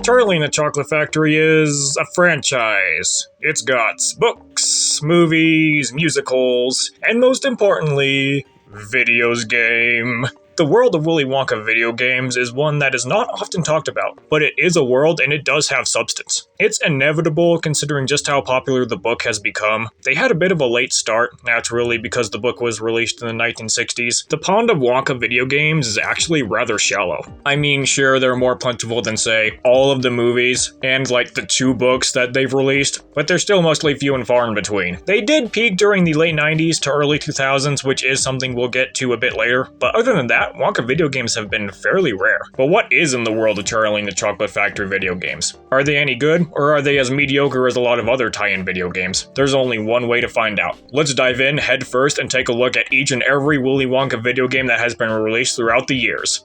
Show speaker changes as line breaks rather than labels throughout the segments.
Charlie and the Chocolate Factory is a franchise. It's got books, movies, musicals, and most importantly, videos game. The world of Willy Wonka video games is one that is not often talked about, but it is a world and it does have substance. It's inevitable considering just how popular the book has become. They had a bit of a late start, naturally, because the book was released in the 1960s. The pond of Wonka video games is actually rather shallow. I mean, sure, they're more plentiful than, say, all of the movies and like the 2 books that they've released, but they're still mostly few and far in between. They did peak during the late 90s to early 2000s, which is something we'll get to a bit later, but other than that, Wonka video games have been fairly rare. But what is in the world of Charlie and the Chocolate Factory video games? Are they any good, or are they as mediocre as a lot of other tie-in video games? There's only one way to find out. Let's dive in head first and take a look at each and every Willy Wonka video game that has been released throughout the years.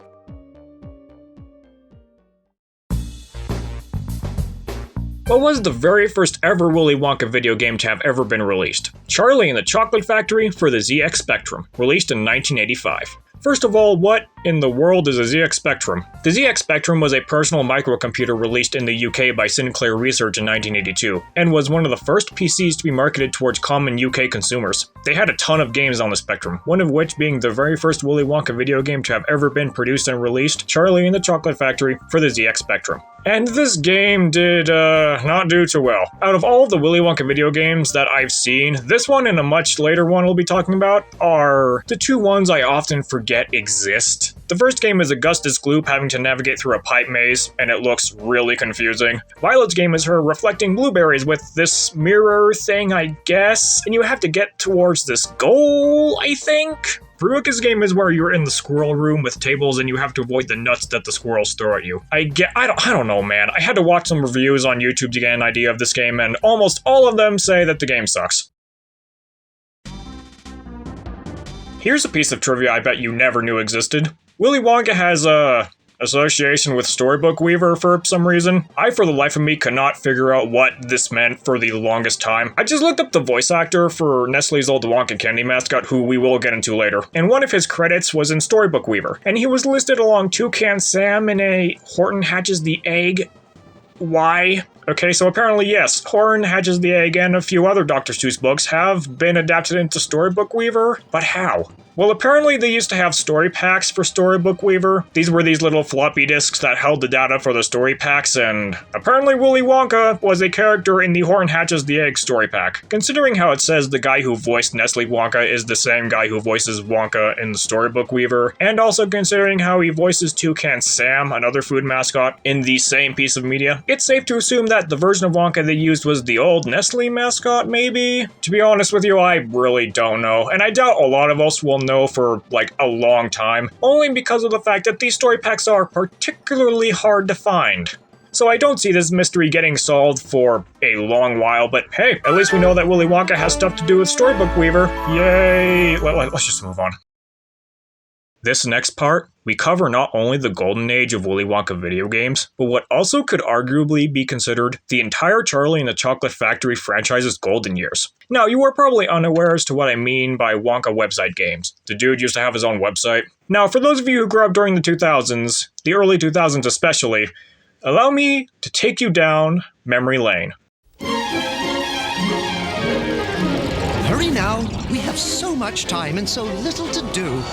What was the very first ever Willy Wonka video game to have ever been released? Charlie and the Chocolate Factory for the ZX Spectrum, released in 1985. First of all, what in the world is a ZX Spectrum? The ZX Spectrum was a personal microcomputer released in the UK by Sinclair Research in 1982, and was one of the first PCs to be marketed towards common UK consumers. They had a ton of games on the Spectrum, one of which being the very first Willy Wonka video game to have ever been produced and released, Charlie and the Chocolate Factory for the ZX Spectrum. And this game did, not do too well. Out of all of the Willy Wonka video games that I've seen, this one and a much later one we'll be talking about are the 2 ones I often forget exist. The first game is Augustus Gloop having to navigate through a pipe maze, and it looks really confusing. Violet's game is her reflecting blueberries with this mirror thing, I guess, and you have to get towards this goal, I think? Veruca's game is where you're in the squirrel room with tables and you have to avoid the nuts that the squirrels throw at you. I don't know, man. I had to watch some reviews on YouTube to get an idea of this game, and almost all of them say that the game sucks. Here's a piece of trivia I bet you never knew existed. Willy Wonka has a association with Storybook Weaver for some reason. I, for the life of me, could not figure out what this meant for the longest time. I just looked up the voice actor for Nestle's old Wonka candy mascot, who we will get into later, and one of his credits was in Storybook Weaver, and he was listed along Toucan Sam in a Horton Hatches the Egg. Why? Okay, so apparently yes, Horton Hatches the Egg and a few other Dr. Seuss books have been adapted into Storybook Weaver, but how? Well, apparently they used to have story packs for Storybook Weaver. These were these little floppy disks that held the data for the story packs, and apparently Willy Wonka was a character in the Horton Hatches the Egg story pack. Considering how it says the guy who voiced Nestle Wonka is the same guy who voices Wonka in the Storybook Weaver, and also considering how he voices Toucan Sam, another food mascot, in the same piece of media, it's safe to assume that the version of Wonka they used was the old Nestle mascot, maybe? To be honest with you, I really don't know, and I doubt a lot of us will know for like a long time, only because of the fact that these story packs are particularly hard to find. So I don't see this mystery getting solved for a long while, but hey, at least we know that Willy Wonka has stuff to do with Storybook Weaver. Yay! Let's just move on. This next part, we cover not only the golden age of Willy Wonka video games, but what also could arguably be considered the entire Charlie and the Chocolate Factory franchise's golden years. Now, you are probably unaware as to what I mean by Wonka website games. The dude used to have his own website. Now, for those of you who grew up during the 2000s, the early 2000s especially, allow me to take you down memory lane.
Hurry now, we have so much time and so little to do.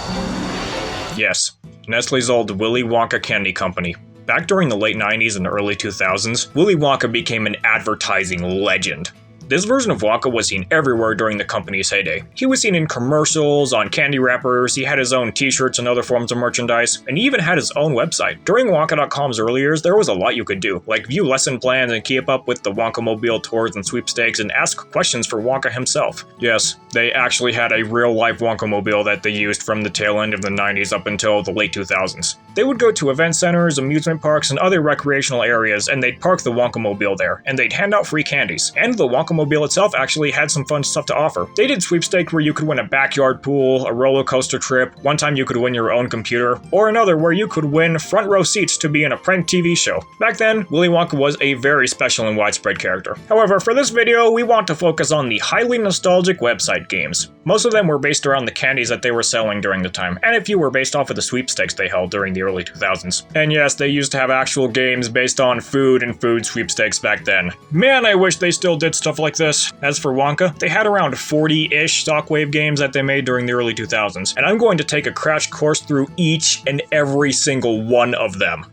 Yes, Nestle's old Willy Wonka Candy Company. Back during the late 90s and early 2000s, Willy Wonka became an advertising legend. This version of Wonka was seen everywhere during the company's heyday. He was seen in commercials, on candy wrappers, he had his own t-shirts and other forms of merchandise, and he even had his own website. During Wonka.com's early years, there was a lot you could do, like view lesson plans and keep up with the Wonka-mobile tours and sweepstakes and ask questions for Wonka himself. Yes, they actually had a real-life Wonka-mobile that they used from the tail end of the 90s up until the late 2000s. They would go to event centers, amusement parks, and other recreational areas, and they'd park the Wonka-mobile there, and they'd hand out free candies. And the Wonka-mobile itself actually had some fun stuff to offer. They did sweepstakes where you could win a backyard pool, a roller coaster trip, one time you could win your own computer, or another where you could win front row seats to be in a prank TV show. Back then, Willy Wonka was a very special and widespread character. However, for this video, we want to focus on the highly nostalgic website type games. Most of them were based around the candies that they were selling during the time, and a few were based off of the sweepstakes they held during the early 2000s. And yes, they used to have actual games based on food and food sweepstakes back then. Man, I wish they still did stuff like this. As for Wonka, they had around 40-ish Shockwave games that they made during the early 2000s, and I'm going to take a crash course through each and every single one of them.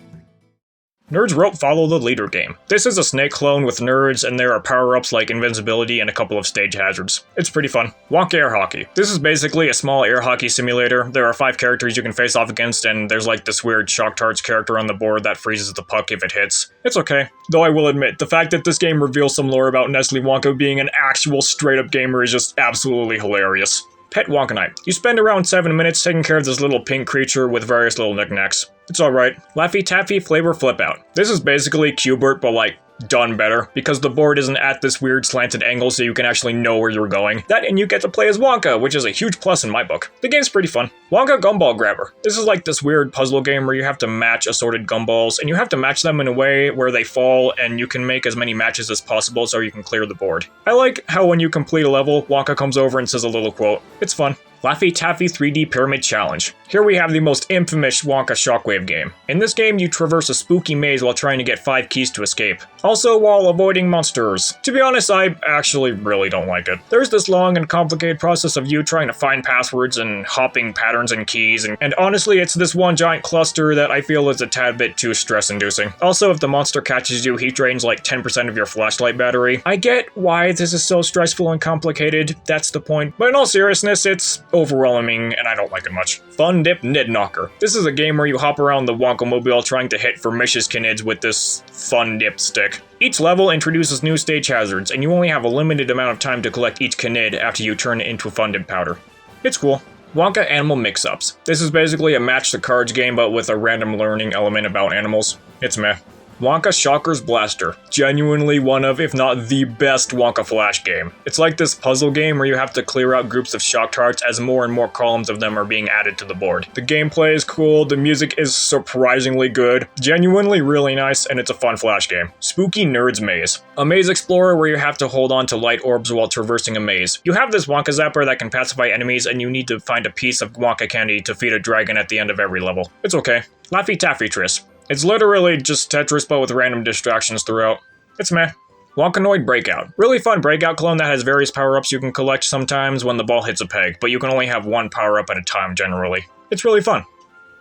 Nerds wrote Follow the Leader game. This is a Snake clone with nerds, and there are power-ups like invincibility and a couple of stage hazards. It's pretty fun. Wonka Air Hockey. This is basically a small air hockey simulator. There are 5 characters you can face off against, and there's like this weird Shock Tarts character on the board that freezes the puck if it hits. It's okay. Though I will admit, the fact that this game reveals some lore about Nestle Wonka being an actual straight-up gamer is just absolutely hilarious. Pet Wonka Night. You spend around 7 minutes taking care of this little pink creature with various little knickknacks. It's alright. Laffy Taffy Flavor Flip Out. This is basically Q*bert, but like, done better, because the board isn't at this weird slanted angle so you can actually know where you're going. That, and you get to play as Wonka, which is a huge plus in my book. The game's pretty fun. Wonka Gumball Grabber. This is like this weird puzzle game where you have to match assorted gumballs, and you have to match them in a way where they fall, and you can make as many matches as possible so you can clear the board. I like how when you complete a level, Wonka comes over and says a little quote. It's fun. Laffy Taffy 3D Pyramid Challenge. Here we have the most infamous Wonka Shockwave game. In this game, you traverse a spooky maze while trying to get 5 keys to escape. Also while avoiding monsters. To be honest, I actually really don't like it. There's this long and complicated process of you trying to find passwords and hopping patterns and keys, and honestly, it's this one giant cluster that I feel is a tad bit too stress-inducing. Also, if the monster catches you, he drains like 10% of your flashlight battery. I get why this is so stressful and complicated, that's the point, but in all seriousness, it's overwhelming, and I don't like it much. Fun Dip Nid Knocker. This is a game where you hop around the Wonka-mobile trying to hit Vermicious Knids with this Fun Dip stick. Each level introduces new stage hazards, and you only have a limited amount of time to collect each Knid after you turn it into Fun Dip powder. It's cool. Wonka Animal Mix-Ups. This is basically a match the cards game, but with a random learning element about animals. It's meh. Wonka Shocker's Blaster. Genuinely one of, if not the best Wonka Flash game. It's like this puzzle game where you have to clear out groups of Shock Tarts as more and more columns of them are being added to the board. The gameplay is cool, the music is surprisingly good, genuinely really nice, and it's a fun Flash game. Spooky Nerds Maze. A maze explorer where you have to hold on to light orbs while traversing a maze. You have this Wonka Zapper that can pacify enemies, and you need to find a piece of Wonka candy to feed a dragon at the end of every level. It's okay. Laffy Taffy Tris. It's literally just Tetris but with random distractions throughout. It's meh. Wonkanoid Breakout. Really fun breakout clone that has various power-ups you can collect sometimes when the ball hits a peg, but you can only have one power-up at a time generally. It's really fun.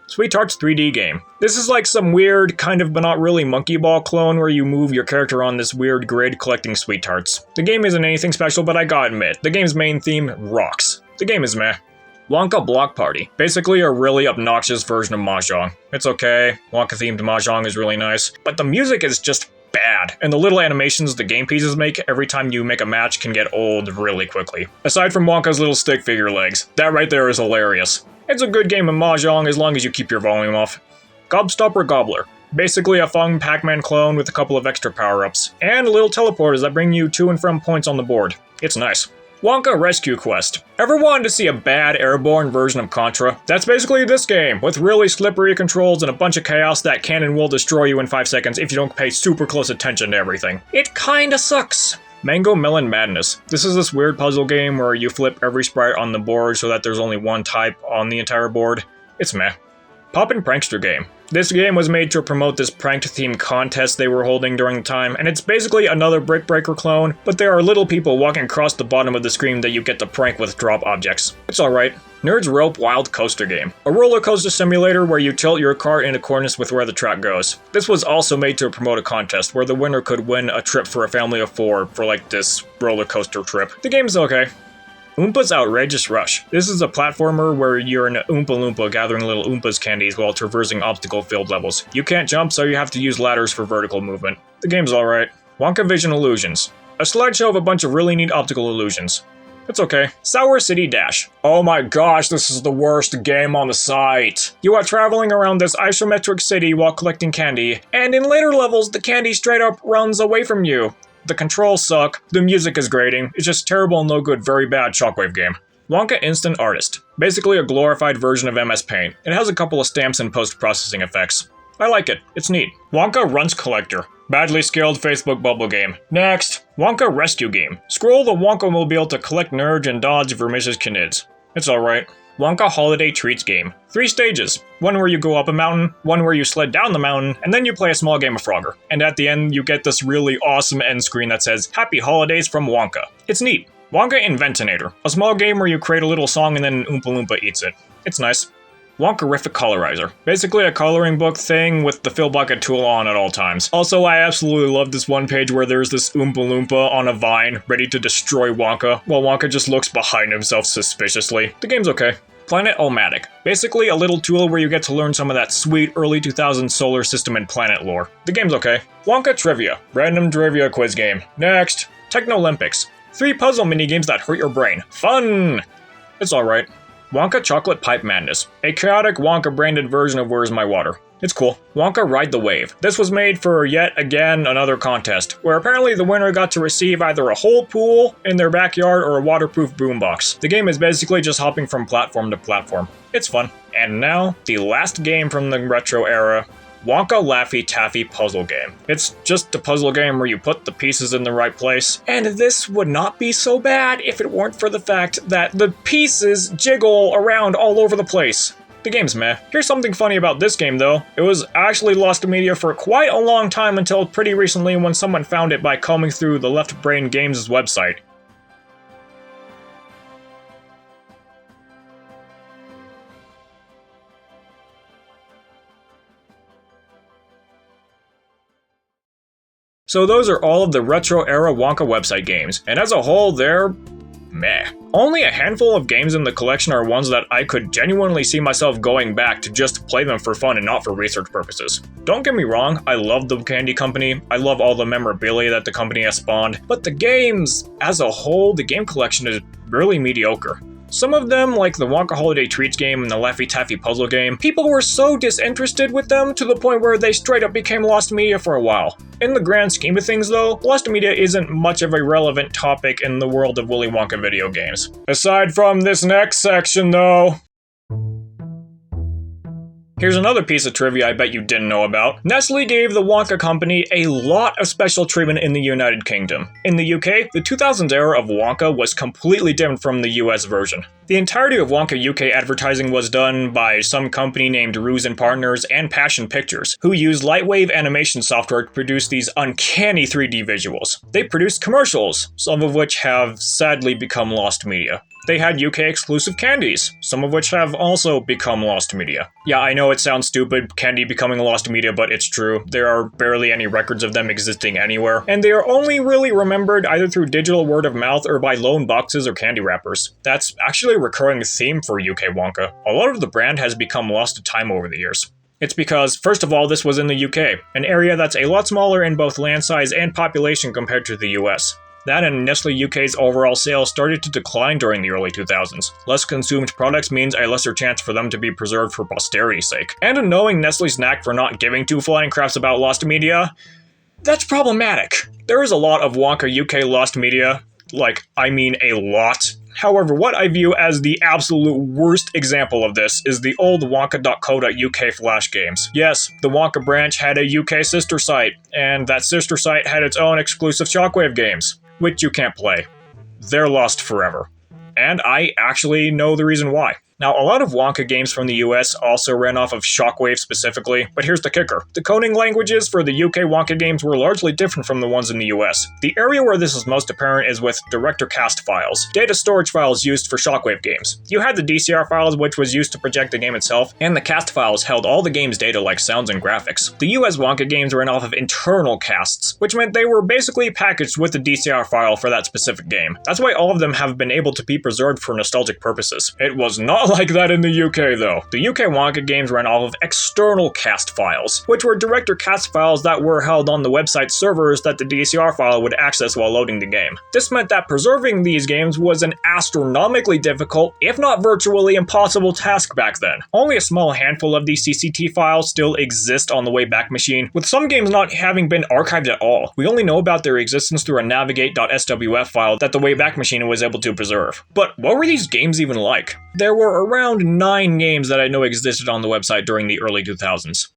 Sweet Tarts 3D game. This is like some weird, kind of but not really monkey ball clone where you move your character on this weird grid collecting Sweet Tarts. The game isn't anything special, but I gotta admit, the game's main theme rocks. The game is meh. Wonka Block Party. Basically a really obnoxious version of Mahjong. It's okay, Wonka-themed Mahjong is really nice, but the music is just bad, and the little animations the game pieces make every time you make a match can get old really quickly. Aside from Wonka's little stick figure legs. That right there is hilarious. It's a good game of Mahjong as long as you keep your volume off. Gobstopper Gobbler. Basically a fun Pac-Man clone with a couple of extra power-ups, and little teleporters that bring you to and from points on the board. It's nice. Wonka Rescue Quest. Ever wanted to see a bad airborne version of Contra? That's basically this game, with really slippery controls and a bunch of chaos that can and will destroy you in 5 seconds if you don't pay super close attention to everything. It kinda sucks. Mango Melon Madness. This is this weird puzzle game where you flip every sprite on the board so that there's only one type on the entire board. It's meh. Poppin' Prankster game. This game was made to promote this pranked-themed contest they were holding during the time, and it's basically another Brick Breaker clone, but there are little people walking across the bottom of the screen that you get to prank with drop objects. It's alright. Nerds Rope Wild Coaster game. A roller coaster simulator where you tilt your cart in accordance with where the track goes. This was also made to promote a contest where the winner could win a trip for a family of 4 for like this roller coaster trip. The game's okay. Oompa's Outrageous Rush. This is a platformer where you're an Oompa Loompa gathering little Oompa's candies while traversing obstacle-filled levels. You can't jump, so you have to use ladders for vertical movement. The game's alright. Wonka Vision Illusions. A slideshow of a bunch of really neat optical illusions. It's okay. Sour City Dash. Oh my gosh, this is the worst game on the site. You are traveling around this isometric city while collecting candy, and in later levels, the candy straight up runs away from you. The controls suck, the music is grating, it's just terrible, no good, very bad Shockwave game. Wonka Instant Artist. Basically a glorified version of MS Paint. It has a couple of stamps and post-processing effects. I like it, it's neat. Wonka Runts Collector. Badly skilled Facebook bubble game. Next! Wonka Rescue Game. Scroll the Wonka Mobile to collect nerds and dodge for Mrs. Knids. It's alright. Wonka Holiday Treats Game. 3 stages. One where you go up a mountain, one where you sled down the mountain, and then you play a small game of Frogger. And at the end, you get this really awesome end screen that says, Happy Holidays from Wonka. It's neat. Wonka Inventinator. A small game where you create a little song and then an Oompa Loompa eats it. It's nice. Wonkarific Colorizer. Basically a coloring book thing with the fill bucket tool on at all times. Also, I absolutely love this one page where there's this Oompa Loompa on a vine ready to destroy Wonka, while Wonka just looks behind himself suspiciously. The game's okay. Planet-O-Matic. Basically a little tool where you get to learn some of that sweet early 2000s solar system and planet lore. The game's okay. Wonka Trivia. Random trivia quiz game. Next. Technolympics. 3 puzzle minigames that hurt your brain. Fun! It's alright. Wonka Chocolate Pipe Madness. A chaotic Wonka-branded version of Where's My Water. It's cool. Wonka Ride the Wave. This was made for yet again another contest, where apparently the winner got to receive either a whole pool in their backyard or a waterproof boombox. The game is basically just hopping from platform to platform. It's fun. And now, the last game from the retro era, Wonka Laffy Taffy Puzzle Game. It's just a puzzle game where you put the pieces in the right place, and this would not be so bad if it weren't for the fact that the pieces jiggle around all over the place. The game's meh. Here's something funny about this game though. It was actually lost to media for quite a long time until pretty recently when someone found it by combing through the Left Brain Games' website. So those are all of the retro-era Wonka website games, and as a whole, they're meh. Only a handful of games in the collection are ones that I could genuinely see myself going back to just play them for fun and not for research purposes. Don't get me wrong, I love the Candy Company, I love all the memorabilia that the company has spawned, but the games, as a whole, the game collection is really mediocre. Some of them, like the Wonka Holiday Treats game and the Laffy Taffy Puzzle game, people were so disinterested with them to the point where they straight up became lost media for a while. In the grand scheme of things though, lost media isn't much of a relevant topic in the world of Willy Wonka video games. Aside from this next section though. Here's another piece of trivia I bet you didn't know about. Nestle gave the Wonka Company a lot of special treatment in the United Kingdom. In the UK, the 2000s era of Wonka was completely different from the US version. The entirety of Wonka UK advertising was done by some company named Ruse & Partners and Passion Pictures, who used Lightwave animation software to produce these uncanny 3D visuals. They produced commercials, some of which have sadly become lost media. They had UK exclusive candies, some of which have also become lost media. Yeah, I know it sounds stupid, candy becoming lost media, but it's true. There are barely any records of them existing anywhere, and they are only really remembered either through digital word of mouth or by loan boxes or candy wrappers. That's actually a recurring theme for UK Wonka. A lot of the brand has become lost to time over the years. It's because, first of all, this was in the UK, an area that's a lot smaller in both land size and population compared to the US. That and Nestle UK's overall sales started to decline during the early 2000s. Less consumed products means a lesser chance for them to be preserved for posterity's sake. And knowing Nestle's knack for not giving two flying craps about lost media, that's problematic. There is a lot of Wonka UK lost media, I mean a lot. However, what I view as the absolute worst example of this is the old Wonka.co.uk flash games. Yes, the Wonka branch had a UK sister site, and that sister site had its own exclusive Shockwave games, which you can't play. They're lost forever. And I actually know the reason why. Now, a lot of Wonka games from the US also ran off of Shockwave specifically, but here's the kicker. The coding languages for the UK Wonka games were largely different from the ones in the US. The area where this is most apparent is with director cast files, data storage files used for Shockwave games. You had the DCR files, which was used to project the game itself, and the cast files held all the game's data like sounds and graphics. The US Wonka games ran off of internal casts, which meant they were basically packaged with the DCR file for that specific game. That's why all of them have been able to be preserved for nostalgic purposes. It was not like that in the UK though. The UK Wonka games ran off of external cast files, which were director cast files that were held on the website servers that the DCR file would access while loading the game. This meant that preserving these games was an astronomically difficult, if not virtually impossible task back then. Only a small handful of these CCT files still exist on the Wayback Machine, with some games not having been archived at all. We only know about their existence through a navigate.swf file that the Wayback Machine was able to preserve. But what were these games even like? There were around 9 games that I know existed on the website during the early 2000s.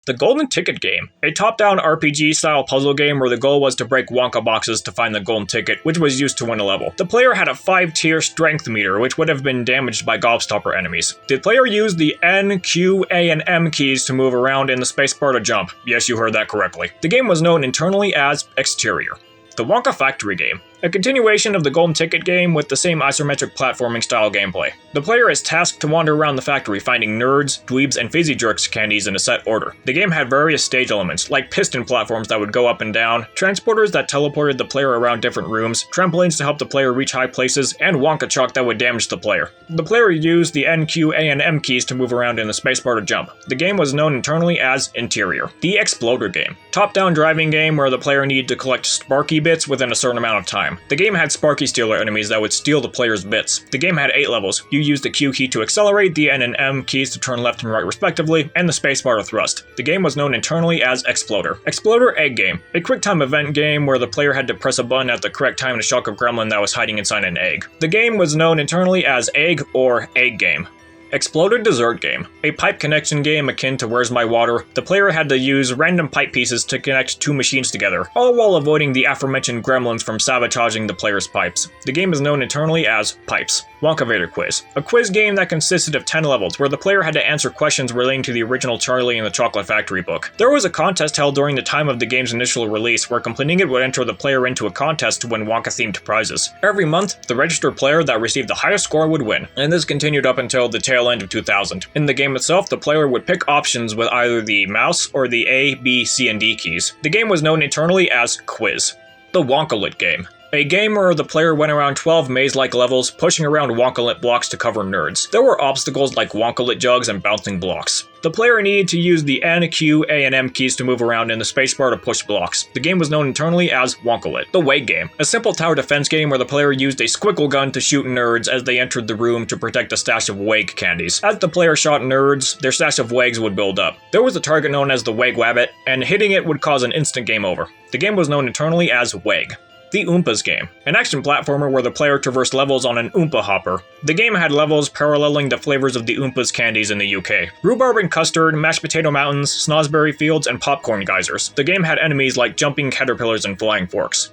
The Golden Ticket Game, a top-down RPG-style puzzle game where the goal was to break Wonka boxes to find the golden ticket, which was used to win a level. The player had a 5-tier strength meter, which would have been damaged by gobstopper enemies. The player used the N, Q, A, and M keys to move around in the spacebar to jump. Yes, you heard that correctly. The game was known internally as Exterior. The Wonka Factory Game, a continuation of the Golden Ticket game with the same isometric platforming style gameplay. The player is tasked to wander around the factory finding nerds, dweebs, and fizzy jerks candies in a set order. The game had various stage elements, like piston platforms that would go up and down, transporters that teleported the player around different rooms, trampolines to help the player reach high places, and Wonka chalk that would damage the player. The player used the N, Q, A, and M keys to move around in the spacebar to jump. The game was known internally as Interior. The Exploder Game, top-down driving game where the player needed to collect Sparky bits within a certain amount of time. The game had Sparky Stealer enemies that would steal the player's bits. The game had 8 levels. You used the Q key to accelerate, the N and M keys to turn left and right respectively, and the spacebar to thrust. The game was known internally as Exploder. Exploder Egg Game, a quick-time event game where the player had to press a button at the correct time to shock a gremlin that was hiding inside an egg. The game was known internally as Egg or Egg Game. Exploded Dessert Game, a pipe connection game akin to Where's My Water. The player had to use random pipe pieces to connect 2 machines together, all while avoiding the aforementioned gremlins from sabotaging the player's pipes. The game is known internally as Pipes. WONKA Vader Quiz, a quiz game that consisted of 10 levels where the player had to answer questions relating to the original Charlie and the Chocolate Factory book. There was a contest held during the time of the game's initial release where completing it would enter the player into a contest to win Wonka-themed prizes. Every month, the registered player that received the highest score would win, and this continued up until the tail end of 2000. In the game itself, the player would pick options with either the mouse or the A, B, C, and D keys. The game was known internally as Quiz. The Wonka-lit Game, a game where the player went around 12 maze-like levels, pushing around Wonka-lit blocks to cover nerds. There were obstacles like Wonka-lit jugs and bouncing blocks. The player needed to use the N, Q, A, and M keys to move around in the spacebar to push blocks. The game was known internally as Wonka-lit. The Wag Game, a simple tower defense game where the player used a squiggle gun to shoot nerds as they entered the room to protect a stash of Wag candies. As the player shot nerds, their stash of Wags would build up. There was a target known as the Wag Wabbit, and hitting it would cause an instant game over. The game was known internally as Wag. The Oompas Game, an action platformer where the player traversed levels on an Oompa hopper. The game had levels paralleling the flavors of the Oompas candies in the UK. Rhubarb and custard, mashed potato mountains, snozzberry fields, and popcorn geysers. The game had enemies like jumping caterpillars and flying forks.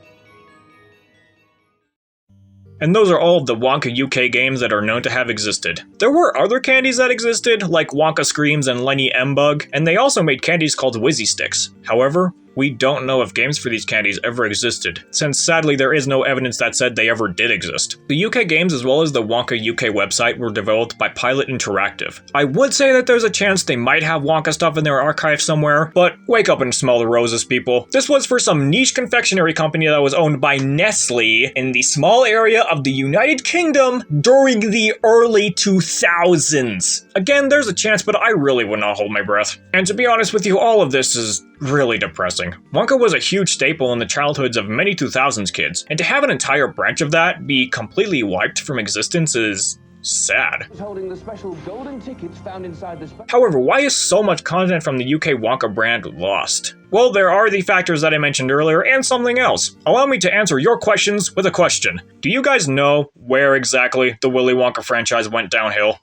And those are all of the WONKA UK games that are known to have existed. There were other candies that existed, like Wonka Screams and Lenny M-Bug, and they also made candies called Whizzy Sticks. However, we don't know if games for these candies ever existed, since sadly there is no evidence that said they ever did exist. The UK games as well as the WONKA UK website were developed by Pilot Interactive. I would say that there's a chance they might have Wonka stuff in their archive somewhere, but wake up and smell the roses, people. This was for some niche confectionery company that was owned by Nestle in the small area of the United Kingdom during the early 2000s. Again, there's a chance, but I really would not hold my breath. And to be honest with you, all of this is really depressing. Wonka was a huge staple in the childhoods of many 2000s kids, and to have an entire branch of that be completely wiped from existence is sad.
Holding the special golden tickets found inside the
However, why is so much content from the UK Wonka brand lost? Well, there are the factors that I mentioned earlier and something else. Allow me to answer your questions with a question. Do you guys know where exactly the Willy Wonka franchise went downhill?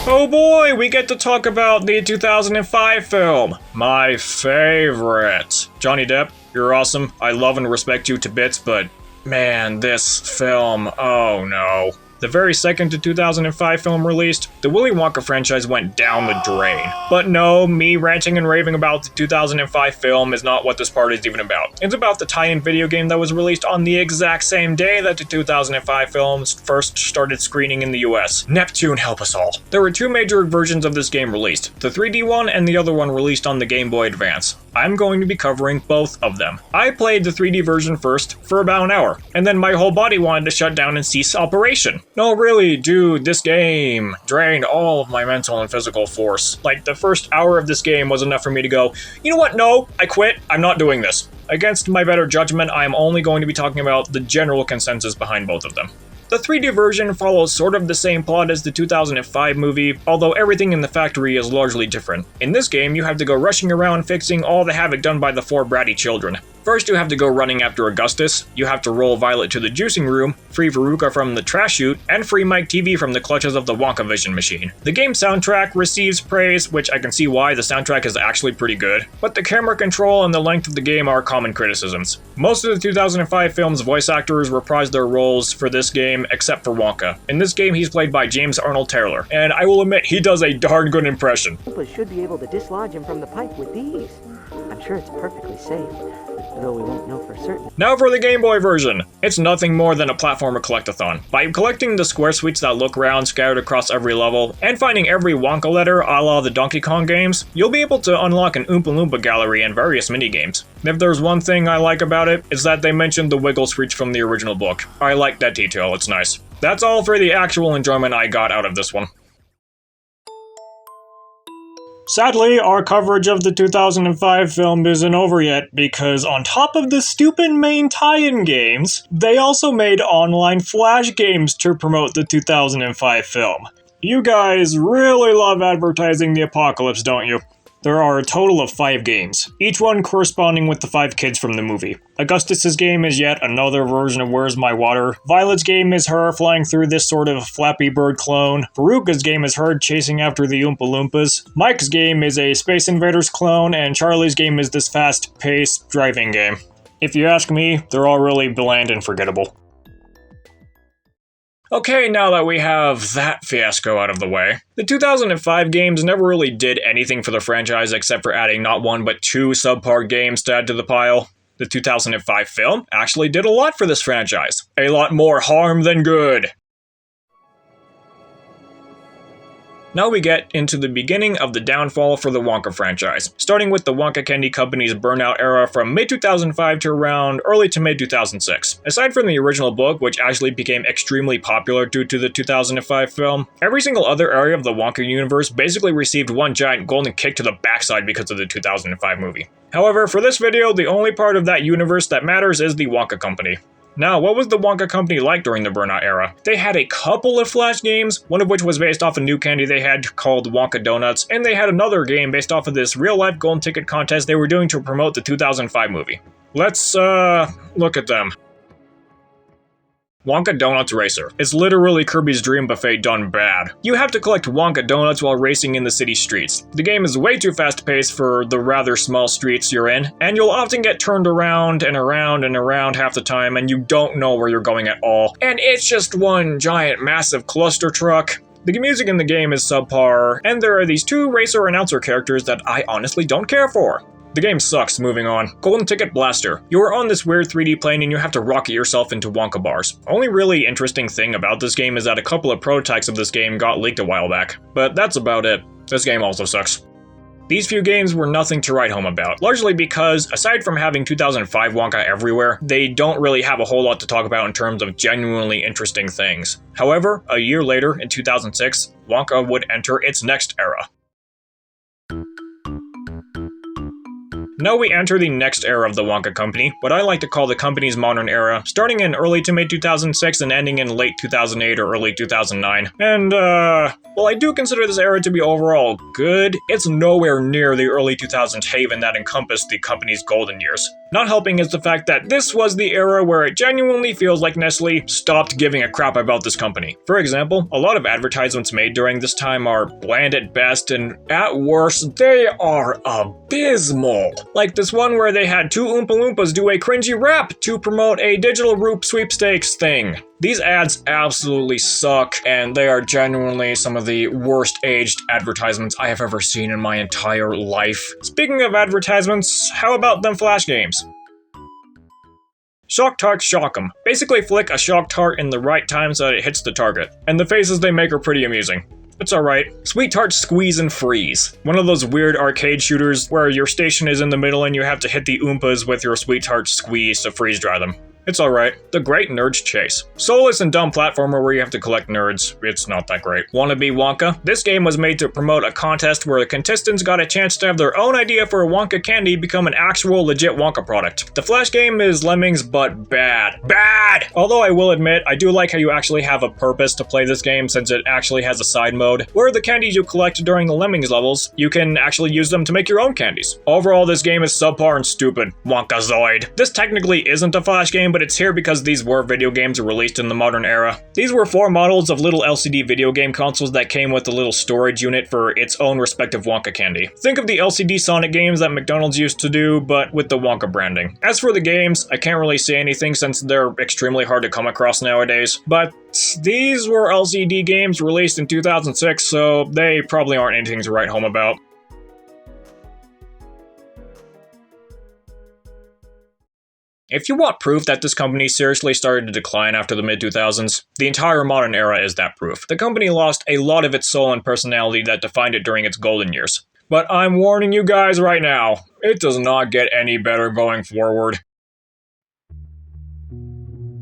Oh boy, we get to talk about the 2005 film. My favorite. Johnny Depp, you're awesome. I love and respect you to bits, but man, this film, oh no. The very second to 2005 film released, the Willy Wonka franchise went down the drain. But no, me ranting and raving about the 2005 film is not what this part is even about. It's about the tie-in video game that was released on the exact same day that the 2005 films first started screening in the US. Neptune help us all. There were 2 major versions of this game released, the 3D one and the other one released on the Game Boy Advance. I'm going to be covering both of them. I played the 3D version first for about an hour, and then my whole body wanted to shut down and cease operation. No, really, dude, this game drained all of my mental and physical force. Like, the first hour of this game was enough for me to go, you know what, no, I quit, I'm not doing this. Against my better judgment, I am only going to be talking about the general consensus behind both of them. The 3D version follows sort of the same plot as the 2005 movie, although everything in the factory is largely different. In this game, you have to go rushing around fixing all the havoc done by the 4 bratty children. First, you have to go running after Augustus, you have to roll Violet to the juicing room, free Veruca from the trash chute, and free Mike TV from the clutches of the Wonka Vision machine. The game's soundtrack receives praise, which I can see why. The soundtrack is actually pretty good, but the camera control and the length of the game are common criticisms. Most of the 2005 film's voice actors reprised their roles for this game, except for Wonka. In this game, he's played by James Arnold Taylor, and I will admit, he does a darn good impression.
People should be able to dislodge him from the pipe with these. I'm sure it's perfectly safe, though we won't know for certain.
Now for the Game Boy version. It's nothing more than a platformer collectathon. By collecting the square sweets that look round scattered across every level, and finding every Wonka letter a la the Donkey Kong games, you'll be able to unlock an Oompa Loompa gallery and various minigames. If there's one thing I like about it, it's that they mentioned the wiggle screech from the original book. I like that detail, it's nice. That's all for the actual enjoyment I got out of this one. Sadly, our coverage of the 2005 film isn't over yet, because on top of the stupid main tie-in games, they also made online flash games to promote the 2005 film. You guys really love advertising the apocalypse, don't you? There are a total of 5 games, each one corresponding with the 5 kids from the movie. Augustus's game is yet another version of Where's My Water. Violet's game is her flying through this sort of Flappy Bird clone. Veruca's game is her chasing after the Oompa Loompas. Mike's game is a Space Invaders clone, and Charlie's game is this fast-paced driving game. If you ask me, they're all really bland and forgettable. Okay, now that we have that fiasco out of the way, the 2005 games never really did anything for the franchise except for adding not one but 2 subpar games to add to the pile. The 2005 film actually did a lot for this franchise. A lot more harm than good. Now we get into the beginning of the downfall for the Wonka franchise, starting with the Wonka Candy Company's Burnout era from mid-2005 to around early to mid-2006. Aside from the original book, which actually became extremely popular due to the 2005 film, every single other area of the Wonka universe basically received one giant golden kick to the backside because of the 2005 movie. However, for this video, the only part of that universe that matters is the Wonka Company. Now, what was the Wonka Company like during the Burnout era? They had a couple of flash games, one of which was based off a new candy they had called Wonka Donuts, and they had another game based off of this real-life golden ticket contest they were doing to promote the 2005 movie. Let's, look at them. Wonka Donuts Racer. It's literally Kirby's Dream Buffet done bad. You have to collect Wonka donuts while racing in the city streets. The game is way too fast-paced for the rather small streets you're in, and you'll often get turned around and around and around half the time, and you don't know where you're going at all. And it's just one giant massive cluster truck. The music in the game is subpar, and there are these 2 racer announcer characters that I honestly don't care for. The game sucks, moving on. Golden Ticket Blaster. You are on this weird 3D plane and you have to rocket yourself into Wonka bars. Only really interesting thing about this game is that a couple of prototypes of this game got leaked a while back. But that's about it. This game also sucks. These few games were nothing to write home about, largely because, aside from having 2005 Wonka everywhere, they don't really have a whole lot to talk about in terms of genuinely interesting things. However, a year later, in 2006, Wonka would enter its next era. Now we enter the next era of the Wonka Company, what I like to call the company's modern era, starting in early to mid-2006 and ending in late 2008 or early 2009. And, while I do consider this era to be overall good, it's nowhere near the early 2000s haven that encompassed the company's golden years. Not helping is the fact that this was the era where it genuinely feels like Nestle stopped giving a crap about this company. For example, a lot of advertisements made during this time are bland at best, and at worst, they are abysmal. Like this one where they had 2 Oompa Loompas do a cringy rap to promote a digital Roop sweepstakes thing. These ads absolutely suck, and they are genuinely some of the worst aged advertisements I have ever seen in my entire life. Speaking of advertisements, how about them flash games? Shock Tart Shock 'em. Basically flick a Shock Tart in the right time so that it hits the target. And the faces they make are pretty amusing. It's alright. Sweet Tart Squeeze and Freeze. One of those weird arcade shooters where your station is in the middle and you have to hit the Oompas with your Sweet Tart Squeeze to freeze dry them. It's alright. The Great Nerd's Chase. Soulless and dumb platformer where you have to collect nerds. It's not that great. Wanna be Wonka? This game was made to promote a contest where the contestants got a chance to have their own idea for a Wonka candy become an actual legit Wonka product. The Flash game is Lemmings, but bad. Bad! Although I will admit, I do like how you actually have a purpose to play this game since it actually has a side mode, where the candies you collect during the Lemmings levels, you can actually use them to make your own candies. Overall, this game is subpar and stupid. Wonkazoid. This technically isn't a Flash game, but it's here because these were video games released in the modern era. These were 4 models of little LCD video game consoles that came with a little storage unit for its own respective Wonka candy. Think of the LCD Sonic games that McDonald's used to do, but with the Wonka branding. As for the games, I can't really say anything since they're extremely hard to come across nowadays, but these were LCD games released in 2006, so they probably aren't anything to write home about. If you want proof that this company seriously started to decline after the mid-2000s, the entire modern era is that proof. The company lost a lot of its soul and personality that defined it during its golden years. But I'm warning you guys right now, it does not get any better going forward.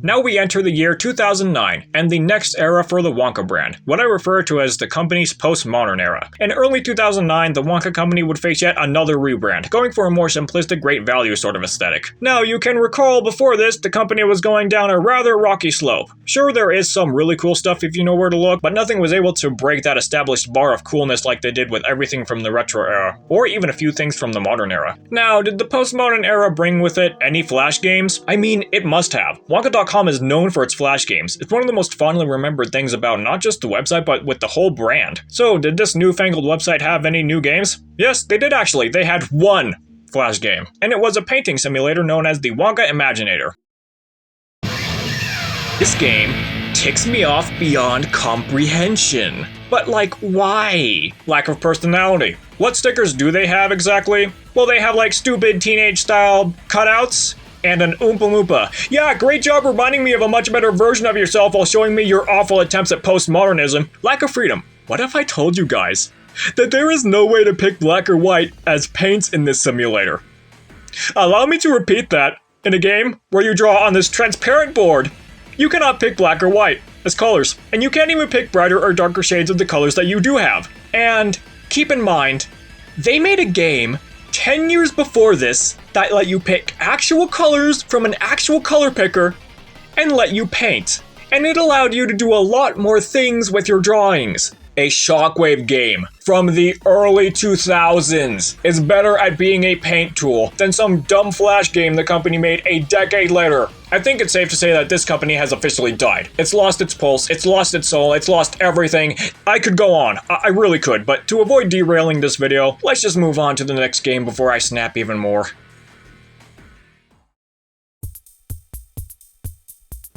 Now we enter the year 2009, and the next era for the Wonka brand, what I refer to as the company's postmodern era. In early 2009, the Wonka company would face yet another rebrand, going for a more simplistic great value sort of aesthetic. Now, you can recall before this, the company was going down a rather rocky slope. Sure, there is some really cool stuff if you know where to look, but nothing was able to break that established bar of coolness like they did with everything from the retro era, or even a few things from the modern era. Now, did the postmodern era bring with it any Flash games? I mean, it must have. Wonka.com is known for its Flash games. It's one of the most fondly remembered things about not just the website, but with the whole brand. So, did this newfangled website have any new games? Yes, they did actually. They had one Flash game, and it was a painting simulator known as the Wonka Imaginator. This game ticks me off beyond comprehension. But like, why? Lack of personality. What stickers do they have exactly? Well, they have like stupid teenage-style cutouts, and an Oompa Loompa. Yeah, great job reminding me of a much better version of yourself while showing me your awful attempts at postmodernism. Lack of freedom. What if I told you guys that there is no way to pick black or white as paints in this simulator? Allow me to repeat that. In a game where you draw on this transparent board, you cannot pick black or white as colors, and you can't even pick brighter or darker shades of the colors that you do have. And keep in mind, they made a game 10 years before this that let you pick actual colors from an actual color picker and let you paint. And it allowed you to do a lot more things with your drawings. A shockwave game from the early 2000s is better at being a paint tool than some dumb Flash game the company made a decade later. I think it's safe to say that this company has officially died. It's lost its pulse, it's lost its soul, it's lost everything. I could go on, I really could, but to avoid derailing this video, let's just move on to the next game before I snap even more.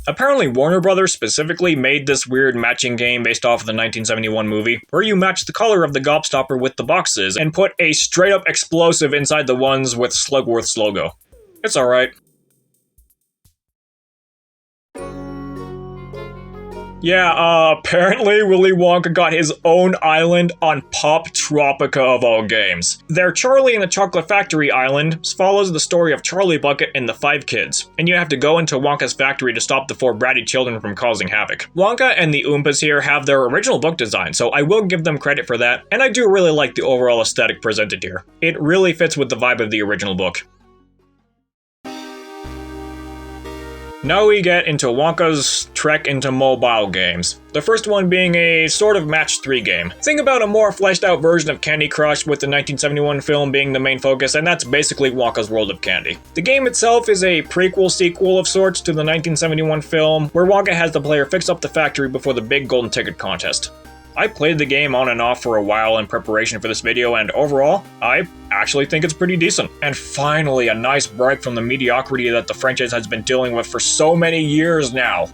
Apparently Warner Brothers specifically made this weird matching game based off of the 1971 movie, where you match the color of the gobstopper with the boxes and put a straight up explosive inside the ones with Slugworth's logo. It's alright. Yeah, apparently Willy Wonka got his own island on Poptropica of all games. Their Charlie and the Chocolate Factory island follows the story of Charlie Bucket and the 5 kids, and you have to go into Wonka's factory to stop the 4 bratty children from causing havoc. Wonka and the Oompas here have their original book design, so I will give them credit for that, and I do really like the overall aesthetic presented here. It really fits with the vibe of the original book. Now we get into Wonka's trek into mobile games. The first one being a sort of match 3 game. Think about a more fleshed out version of Candy Crush with the 1971 film being the main focus, and that's basically Wonka's World of Candy. The game itself is a prequel sequel of sorts to the 1971 film, where Wonka has the player fix up the factory before the big golden ticket contest. I played the game on and off for a while in preparation for this video, and overall, I actually think it's pretty decent. And finally, a nice break from the mediocrity that the franchise has been dealing with for so many years now.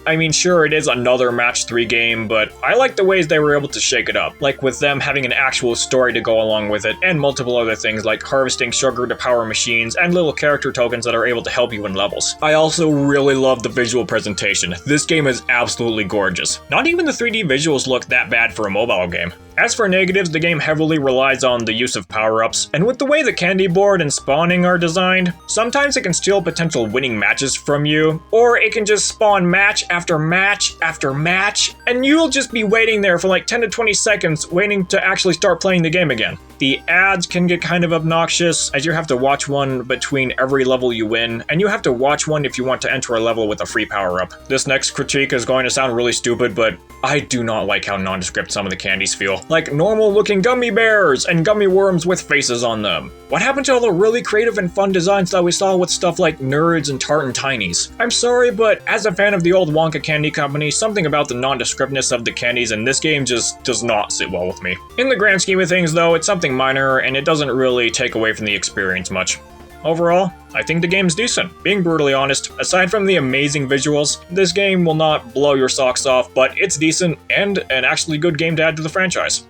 I mean, sure, it is another match 3 game, but I like the ways they were able to shake it up, like with them having an actual story to go along with it, and multiple other things like harvesting sugar to power machines, and little character tokens that are able to help you in levels. I also really love the visual presentation. This game is absolutely gorgeous. Not even the 3D visuals look that bad for a mobile game. As for negatives, the game heavily relies on the use of power-ups, and with the way the candy board and spawning are designed, sometimes it can steal potential winning matches from you, or it can just spawn match after match after match, and you'll just be waiting there for like 10 to 20 seconds waiting to actually start playing the game again. The ads can get kind of obnoxious, as you have to watch one between every level you win, and you have to watch one if you want to enter a level with a free power-up. This next critique is going to sound really stupid, but I do not like how nondescript some of the candies feel. Like normal-looking gummy bears and gummy worms with faces on them. What happened to all the really creative and fun designs that we saw with stuff like Nerds and Tartan Tinies? I'm sorry, but as a fan of the old Wonka Candy Company, something about the nondescriptness of the candies in this game just does not sit well with me. In the grand scheme of things, though, it's something minor, and it doesn't really take away from the experience much. Overall, I think the game's decent. Being brutally honest, aside from the amazing visuals, this game will not blow your socks off, but it's decent and an actually good game to add to the franchise.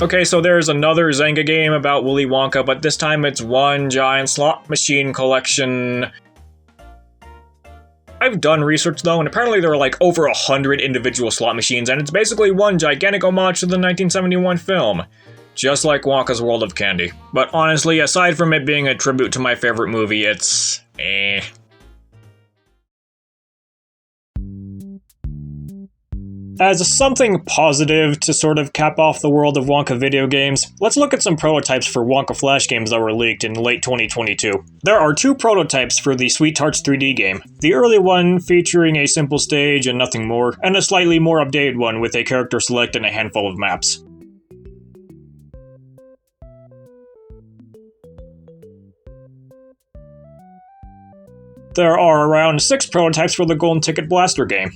Okay, so there's another Zynga game about Willy Wonka, but this time it's one giant slot machine collection. I've done research though, and apparently there are like over 100 individual slot machines, and it's basically one gigantic homage to the 1971 film. Just like Wonka's World of Candy. But honestly, aside from it being a tribute to my favorite movie, it's eh. As something positive to sort of cap off the world of Wonka video games, let's look at some prototypes for Wonka Flash games that were leaked in late 2022. There are 2 prototypes for the Sweet Tarts 3D game. The early one featuring a simple stage and nothing more, and a slightly more updated one with a character select and a handful of maps. There are around 6 prototypes for the Golden Ticket Blaster game.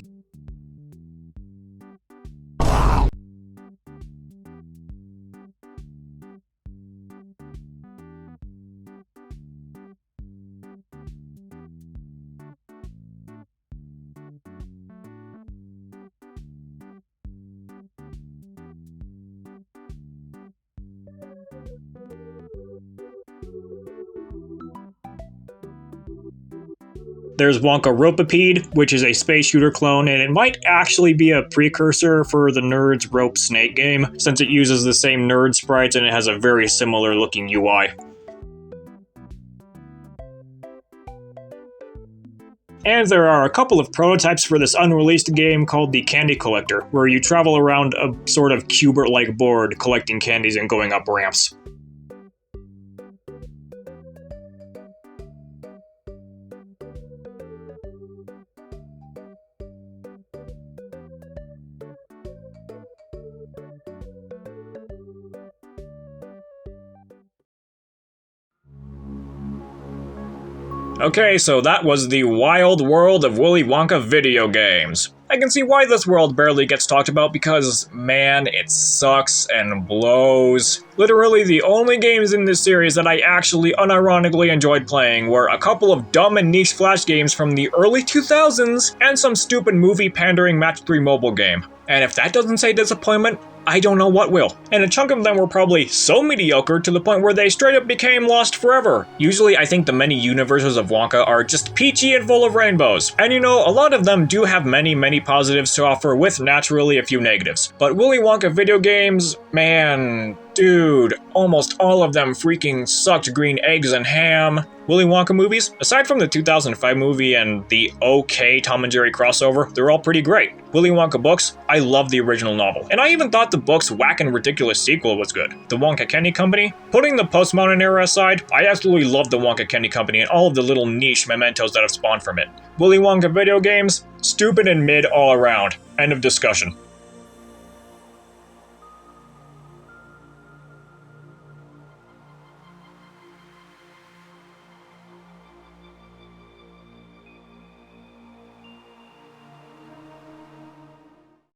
There's Wonka Ropipede, which is a space shooter clone, and it might actually be a precursor for the Nerds Rope Snake game, since it uses the same nerd sprites and it has a very similar looking UI. And there are a couple of prototypes for this unreleased game called the Candy Collector, where you travel around a sort of Cubert-like board collecting candies and going up ramps. Okay, so that was the wild world of Willy Wonka video games. I can see why this world barely gets talked about because, man, it sucks and blows. Literally, the only games in this series that I actually unironically enjoyed playing were a couple of dumb and niche Flash games from the early 2000s and some stupid movie-pandering Match 3 mobile game. And if that doesn't say disappointment, I don't know what will. And a chunk of them were probably so mediocre to the point where they straight up became lost forever. Usually I think the many universes of Wonka are just peachy and full of rainbows. And you know, a lot of them do have many positives to offer with naturally a few negatives. But Willy Wonka video games, man, dude, almost all of them freaking sucked green eggs and ham. Willy Wonka movies, aside from the 2005 movie and the okay Tom and Jerry crossover, they're all pretty great. Willy Wonka books, I love the original novel, and I even thought the book's whack and ridiculous sequel was good. The Wonka Candy Company, putting the postmodern era aside, I absolutely love the Wonka Candy Company and all of the little niche mementos that have spawned from it. Willy Wonka video games, stupid and mid all around. End of discussion.